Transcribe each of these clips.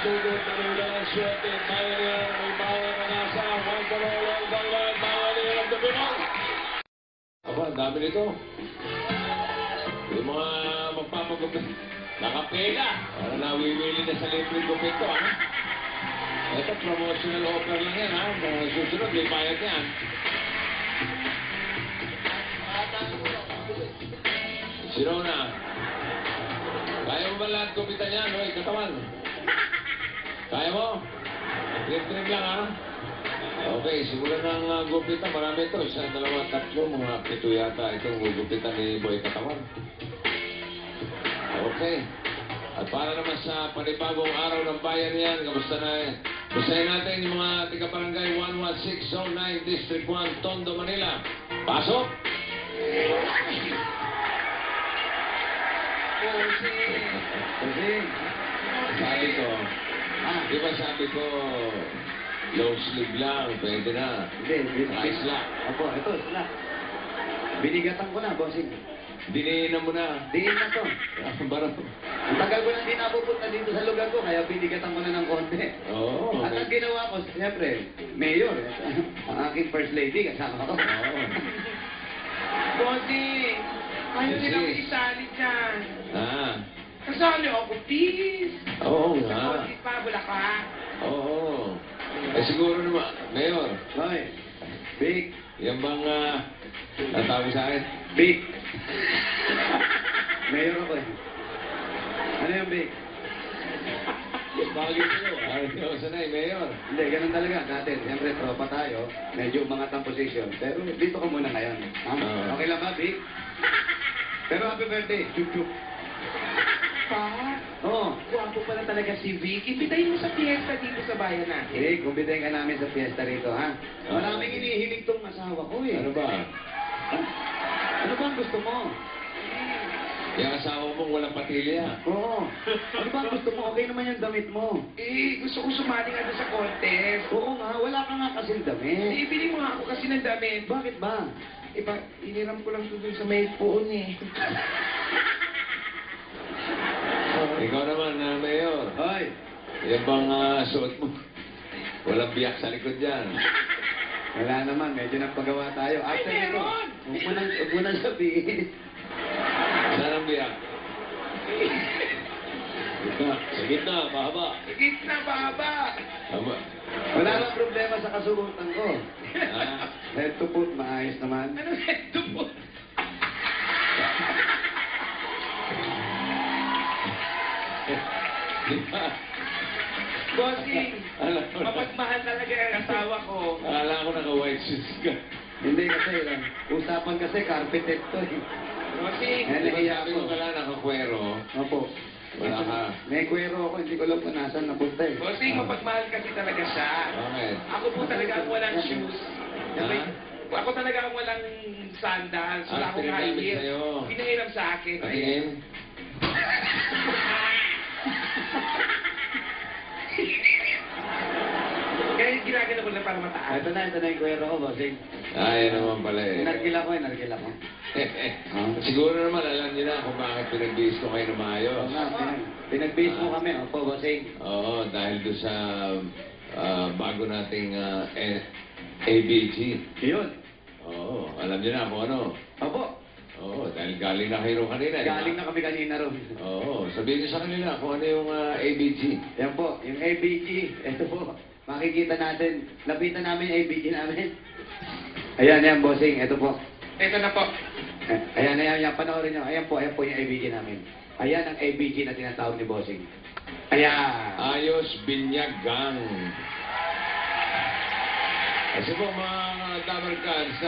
sugod na rin ang swerte. Pioneer, may bawa na nasa. One to roll, all the line. Pioneer of the Pinoy. Aba, ang dami nito. Yung mga magpapagupit. Nakapela. Para nawiwili na sa libre gupit ko, ha? Ito, promotional offer lang yan, ha? Susunod, may bayad yan. Sino na? Kaya mo ba lahat gupitan yan, no? Katawan. Kaya mo? Trim-trim lang, ha? Okay, siguro ng gupitan. Marami ito. Isa, dalawa, tatlo. Mga pito yata itong gupitan ni Boy Katawan. Okay. At para naman sa panibagong araw ng bayan yan, kamusta na Busayin natin yung mga tiga-barangay 11609 District 1, Tondo, Manila. Pasok! Sabi ko, di ba sabi ko, long sleeve lang, pwede na. Hindi, slack. Opo, ito, slack. Binigatan ko na, bossing. Diniinan mo na. Diin na to. Barang. Ang tagal ko nang di napupunta dito sa lugar ko, kaya binigatan ko na ng konti. Oo. At ang ginawa ko, siyempre, mayor, ang aking first lady, kasama ko. Oo. Bossing, ayaw nilang isali dyan. Ah. Kasali ako, please. Oo Sa nga. Bossing pa, Bulacan. Oo. Eh siguro naman, Mayor, Hoy, Big, yan bang natawag sa akin? Big. Mayor ako eh. Ano yung Big? Bakit sa'yo? Ayaw ko sanay, Mayor. Hindi, ganun talaga. Dati, siyempre, tropa tayo. Medyo umangat ang position. Pero dito ka muna ngayon. Ha? Okay lang ba, Big? Pero happy birthday. Chup-chup. Pa, Oo. guwapo pala talaga si Vic. Imbitahin mo sa fiesta dito sa bayan natin. Eh, kumbitahin ka namin sa fiesta rito, ha? Maraming inihiling tong asawa ko eh. Ano ba? Ano ba ang gusto mo? Yung asawa mong walang patilya. Oo. Ano ba ang gusto mo? Okay naman yung damit mo. Eh, gusto ko sumali nga doon sa contest. Oo nga, wala ka nga kasing damit. Eh, bili mo nga ako kasi ng damit. Bakit ba? Iba, iniram ko lang doon sa may puon eh. Ikaw naman, Mayor. Hoy, Yan bang suot mo? Walang biyak sa likod dyan. wala naman. Medyo nagpagawa tayo. Ay, After nito, meron! huwag mo nang sabihin. Saan ang biyak? Sa gitna, pahaba. Sa gitna, baba. Tama. Wala nang problema sa kasugutan ko. Ah, Head to foot, maayos naman. Ano ito po? di ba? Bossing, Alam ko na. mapagmahal talaga ang asawa ko. Akala ko naka-white shoes ka. Hindi kasi, usapan kasi carpeted to eh. Bossing, Eh, Di ba nahiya sabi ko. ko wala nakakwero? Opo. Wala ka. May kwero ako, hindi ko alam kung nasaan napunta eh. bossing, mapagmahal kasi talaga siya. Bakit? Ako po talaga ang walang shoes. Ha? Ako talaga ang walang sandals. Wala Ah, akong high pinagamit heels. sa'yo. Pinahiram sa akin. Patingin? Kaya ginagano ko lang para mataas. Ito na yung kwero ko, bossing. Ay, naman pala eh. Nargila ko. Siguro naman alam niyo na kung bakit pinag-base ko kayo na maayos. Oo nga, pinag-base mo kami, opo, bossing. Oo, dahil doon sa bago nating ABG. Yun. Oo, alam niyo na kung ano. Opo, Oo, dahil galing na kayo kanina. galing na kami kanina ron. Oo, sabihin niyo sa kanila kung ano yung ABG. Yan po, yung ABG, ito po, makikita natin, lapitan namin yung ABG namin. Ayan, yan, bossing, ito po. Ito na po. Ayan, panoorin nyo. Ayan po yung ABG namin. Ayan ang ABG na tinatawag ni bossing. Ayan. Ayos Binyag Gang. Kasi po mga Tamarkads,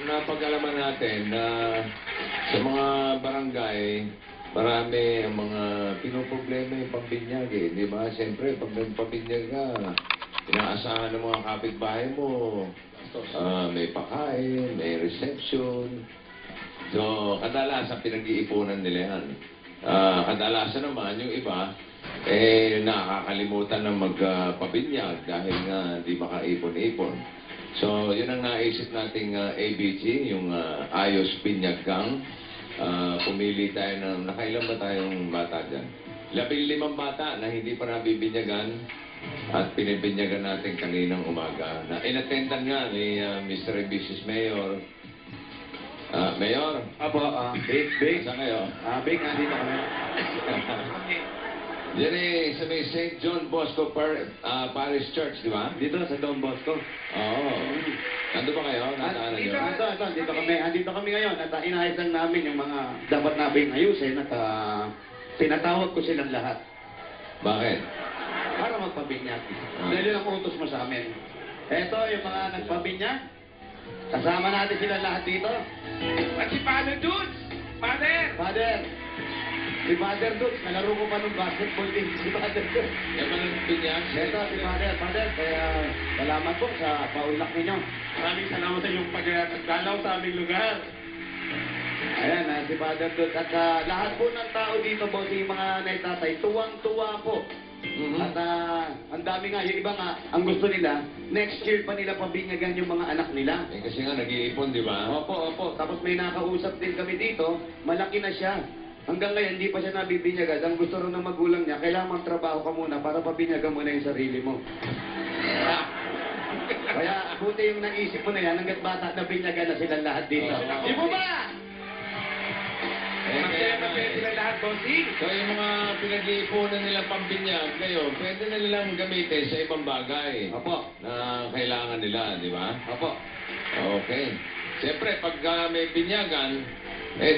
napag-alaman natin na sa mga barangay, marami ang mga pinoproblema yung pambinyag eh. Di ba? Siyempre, pag nagpabinyag ka, inaasahan ng mga kapitbahay mo, may pakain, may reception. So, kadalasan pinag-iipunan nila yan. Kadalasan naman, yung iba, nakakalimutan ng magpabinyag dahil nga di makaipon-ipon. So, yun ang naisip nating ABG, yung Ayos Binyag Gang. Pumili tayo ng, nakailan ba tayong bata dyan? 15 bata na hindi pa nabibinyagan at pinibinyagan natin kaninang umaga. Na inattendan nga ni Mr. and Mrs. Mayor. Mayor, Apo, Big. saan kayo? Big, nandito kami. Yan sa may St. John Bosco Parish Church, di ba? Dito sa Don Bosco. Oo. Nandun ba kayo? Nataanan nyo? Dito kami ngayon at inayos lang namin yung mga dapat namin ayusin at pinatawag ko silang lahat Bakit? para magpabinyag. Dahil yun ang utos mo sa amin. Eto yung mga nagpabinyag. Kasama natin sila lahat dito. At si Father Dudes! Father! Father, si Father Dutz, nalaro ko pa ng basketball din si Father Dutz. Yan ba nang binyag? Eto si Father, kaya salamat po sa paulak ninyo. Maraming salamat sa iyong pagdalaw sa aming lugar. Ayan, si Father Dutz. At lahat po ng tao dito po, si mga naitatay, tuwang-tuwa po. At ang dami nga, yung iba nga, ang gusto nila, next year pa nila pabinyagan yung mga anak nila. Eh, kasi nga nag-iipon, di ba? Opo. Tapos may nakausap din kami dito, malaki na siya. Hanggang ngayon, hindi pa siya nabibinyagan. Ang gusto rin ng magulang niya, kailangan magtrabaho ka muna para pabinyagan mo na yung sarili mo. Kaya buti yung naisip mo na yan, hanggat bata, nabinyagan na silang lahat dito. Di mo ba? Masaya sila lahat, bossing. So, yung mga pinag-iipunan nilang pambinyag ngayon, pwede na nilang gamitin sa ibang bagay Opo. na kailangan nila, di ba? Opo. Okay. Siyempre, pagka may binyagan,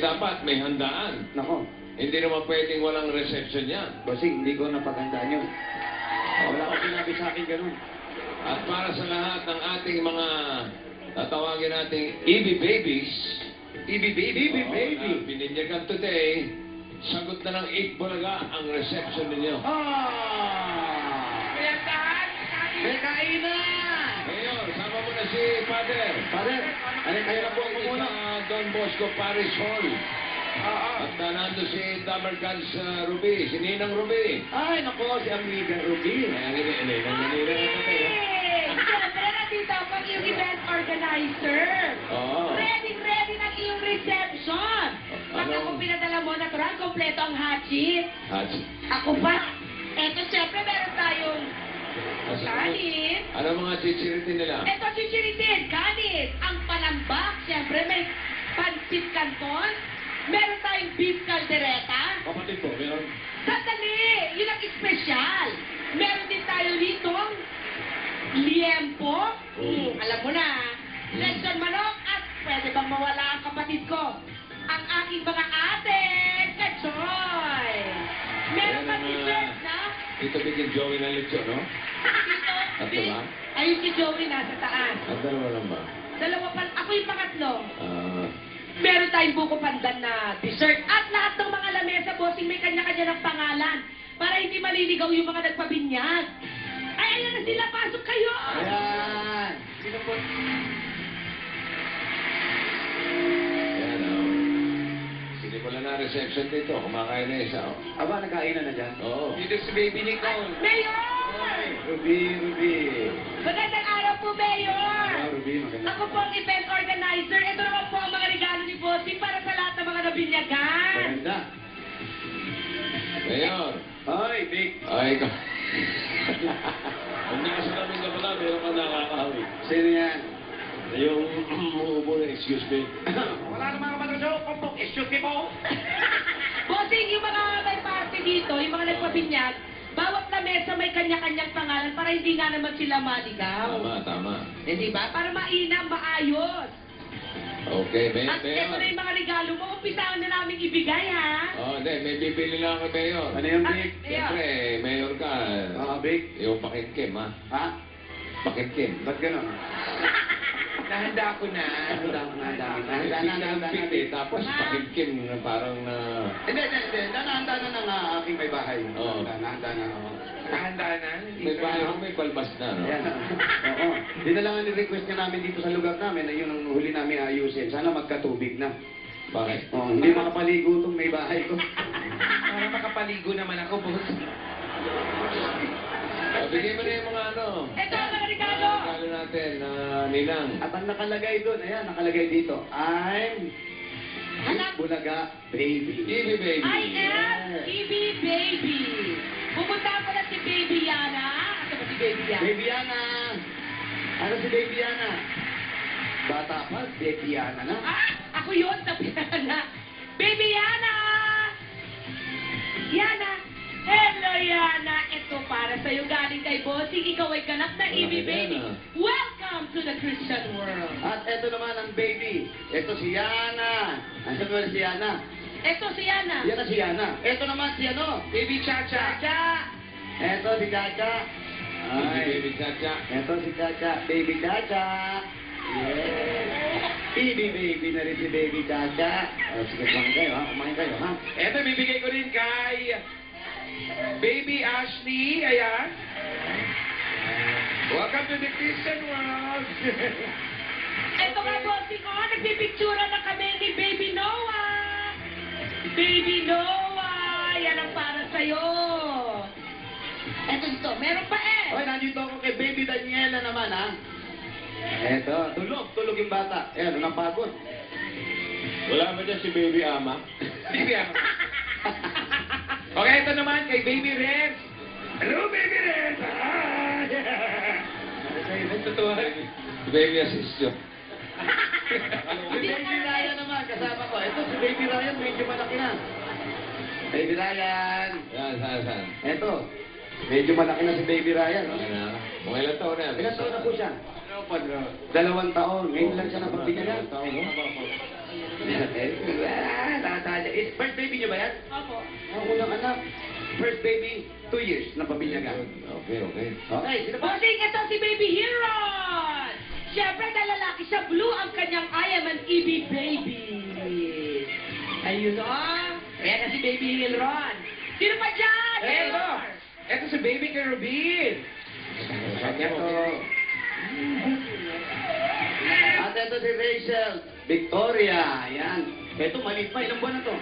dapat may handaan. Nako. Hindi naman pwedeng walang reception yan. Bossing, hindi ko napagandaan yun. Wala ko sinabi sa akin ganun. At para sa lahat ng ating mga tatawagin nating EB babies, EB baby. na bininyagan today, sagot na ng 8 bulaga ang reception ninyo. Kaya saan? May kainan! Ngayon, sama mo na si Father. Father, kayo na po ang Sa muna. Don Bosco Parish Hall. Oo. At nando si Tabarcans Ruby, si Ninang Ruby. Ay, nako, si Amiga Ruby. Ayan, Ninang Manila na tayo. Siyempre, nandito ako ang iyong event organizer. Oo. Ready ng iyong reception. Pag Ano? ako pinadala mo, natural, kompleto ang hatchit. Hats. Ako pa. Eto, siyempre, meron tayong kanin. Ano mga chichiritin nila? Eto, chichiritin, kanin. Ang panambak, siyempre, may pansit canton. Meron tayong beef caldereta. Kapatid po, meron. Sandali! Yun ang espesyal. Meron din tayo ditong liempo. Alam mo na. Lechon manok at pwede bang mawala ang kapatid ko? Ang aking mga ate, kachoy. Meron pa dessert na? Dito bigyan Joey ng lechon, no? Dito, Tatlo Vic. ba? Ayun si Joey nasa taas. Ang dalawa lang ba? Dalawa pa, ako yung pangatlo. Ah, Meron tayong buko pandan na dessert. At lahat ng mga lamesa, bossing, may kanya-kanya ng pangalan. Para hindi maliligaw yung mga nagpabinyag. Ay, ayan na sila. Pasok kayo! Ayan. Sino po? yan, oh. Sinimula na reception dito. Kumakain na isa, oh. Aba, nagkainan na dyan. Oo. Dito si Baby Nicole. Mayor! Ruby. Magandang araw po, Mayor! Ruby, maganda. Ako po ang event organizer. Ito naman po ang mga regalo ni Bossing para sa lahat ng mga nabinyagan. Maganda. Mayor. Ay, Vic. Ay, ikaw. Hindi kasi namin kapala, meron ka nakakahawi. Sino yan? Yung umuubo na, excuse me. Wala namang matusok. Kumpok, excuse me po. Bossing, yung mga may party dito, yung mga nagpabinyag, bawat lamesa may kanya-kanyang pangalan para hindi nga naman sila maligaw. Tama. Eh, di ba? Para mainam, maayos. Okay, At ito na yung mga regalo mo. Umpisahan na namin ibigay, ha? Oh, hindi, may bibili lang kay Mayor. Ano yung Vic? Siyempre, Mayor ka. Vic. Yung pakitkim, ha? Ha? Pakitkim. Ba't gano'n? Nahanda ko na. Handa na. Tapos pakitkim na parang na... Hindi. Nahanda na ng aking may bahay. Oo. Nahanda na. Nahanda na. May parang may balbas na, no? Ayan. Oo. Yun na lang ang request niya namin dito sa lugar namin na yun ang huli namin ayusin. Sana magkatubig na. Bakit? Oh, hindi makapaligo itong may bahay ko. Para makapaligo naman ako, boss. Bigyan mo na yung mga ano. Ito ang mga regalo. Regalo natin, Ninang. At ang nakalagay doon, ayan, nakalagay dito, I'm Anak, Bulaga, baby. Give baby. I am Yes. Baby Baby. Pupunta ko na si Baby Yana. Asa ba si Baby Yana? Baby Yana. Ano si Baby Yana? Bata pa, Baby Yana na. Ah, ako yun, sabi na. Baby Yana! Yana! Hello, Yana! Ito para sa'yo galing kay Bossing. Ikaw ay ganap na Wala Baby ka Baby. Yana. Welcome to the Christian world. At eto naman ang baby. Ito si Yana. Ano ba si Yana? Ito si Yana. Yan na si Yana. Ito naman si ano? Baby Chacha. Chacha! Ito si Chacha. Give Ay. baby chacha. Ito si Chacha. Baby Chacha. Yes. Baby na rin si Baby Chacha. Sige, kumain kayo ha. Kumain kayo ha. Eto, bibigay ko rin kay Baby Ashley. Ayan. Welcome to the Christian world. Ito nga, Bossing ko. Nagpipictura na kami ni Baby Noah. Baby Noah! Yan ang para sa'yo. Ito dito. Meron pa eh. Oy, nandito ako kay Baby Daniela naman ha. Eto, tulog yung bata. Ayan, napagod. Wala ba dyan si baby ama? Baby Ama. Okay, ito naman kay Baby Renz. Hello, Baby Renz. Ah, yeah. Ito to. Si baby assist yun. Si Baby Ryan naman, kasama ko. Ito si Baby Ryan, medyo malaki na. Baby Ryan. Yan, saan? Eto, medyo malaki na si Baby Ryan. No? Ano na? Mga ilang taon na yan? Ilan taon na po siya? 2 taon. Ngayon lang siya napabinyagan. Ilang taon, no? First baby niyo ba yan? Opo. Ang unang anak. First baby, 2 years na pabinyagan. Okay. Okay, sino pa? Bossing, ito si Baby Heron! Siyempre, dahil lalaki siya, blue ang kanyang I am an EB baby. Ayun o. Ayan na si Baby Heron. Sino pa dyan? Eto. Ito si Baby Kerubin. Ito. At ito si Rachel. Victoria. Yan. Ito, maliit pa. Ilang buwan na to?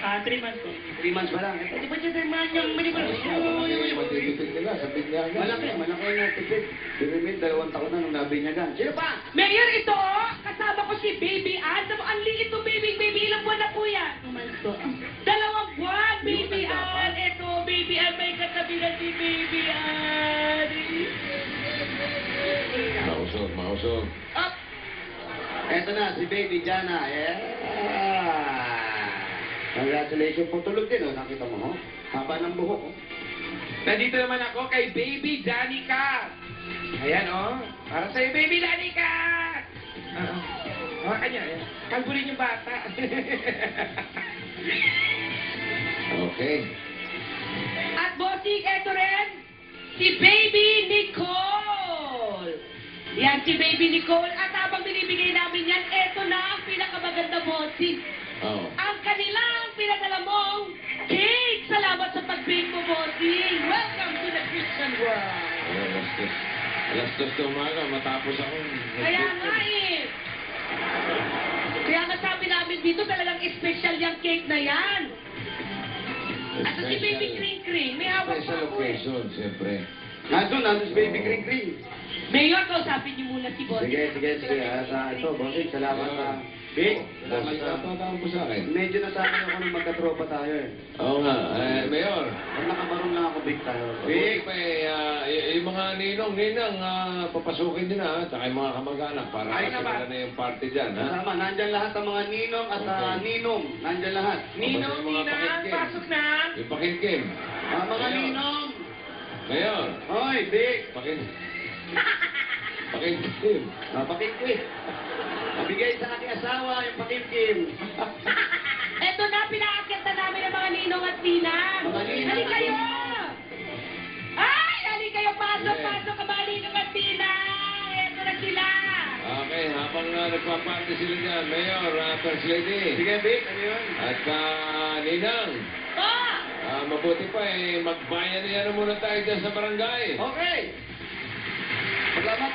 3 months po. 3 months pa lang. Ito, di ba dyan yung manyang manibal? Matitipid nila sa binyagan. Malaki na tipid. Binimin, 2 taon na nung nabinyagan. Sino pa? Mayor, ito o. Kasama ko si Baby Ann. Ang liit to, baby. Ilang buwan na po yan? 2 months po. 2 buwan, Baby Ann. Ito, Baby Ann. May katabi na si Baby Ann. Mausog. Up! Ito na, si Baby Jana. Yeah! Congratulations po. Tulog din, oh. Nakita mo, oh. Haba ng buhok, oh. Nandito naman ako kay Baby Danica. Ayan, oh. Para sa'yo, Baby Danica. Hawakan niya. Ayan. Kalburin yung bata. Okay. At bossing, eto rin, si Baby Nicole. Yan, si Baby Nicole. At habang binibigay namin yan, eto na ang pinakamaganda bossing. Oh. Ang kanilang pinadala mong cake. Salamat sa pag-bake mo, bossing. Welcome to the Christian world. Alas 2 na umaga, matapos ako. Kaya nga eh. Kaya nga sabi namin dito, talagang special yung cake na yan. At si Baby Kring Kring, may hawak pa Special ako eh. occasion, siyempre. Nandun si Baby Kring Kring. Mayor, kausapin niyo muna si bossing. Sige. At ito, bossing, salamat na. Big, salamat na. Tatawag mo sa akin. Medyo nasanay ako nung magkatropa tayo, eh. Oo nga, Mayor. Pag nakabarong lang ako, Big, tayo. Big, yung mga ninong, papasukin din ha, tsaka yung mga kamag-anak para Ay, masimula naman. na yung party dyan, ha? Kasama, nandyan lahat ang mga ninong at Okay. ninong. Nandyan lahat. Ninong, Mga Ninang, pakitkin. pasok na. Yung pakilkim. Mga Ayun. ninong. Mayor, Hoy, Big. pakilkim. Pakimkim. Nabigay sa aking asawa yung pakimkim. Eto na, pinaakyat na namin ang mga ninong at ninang. Mga ninang Hali at kayo! ninang. Ay, hali kayo, pasok, Yeah. pasok, ang mga ninong at ninang. Eto na sila. Okay, habang nagpa-party sila dyan, Mayor, First Lady. Sige, Big, ano yun? At Ninang, Oh! mabuti pa magbayan niya na muna tayo dyan sa barangay. Okay. Salamat.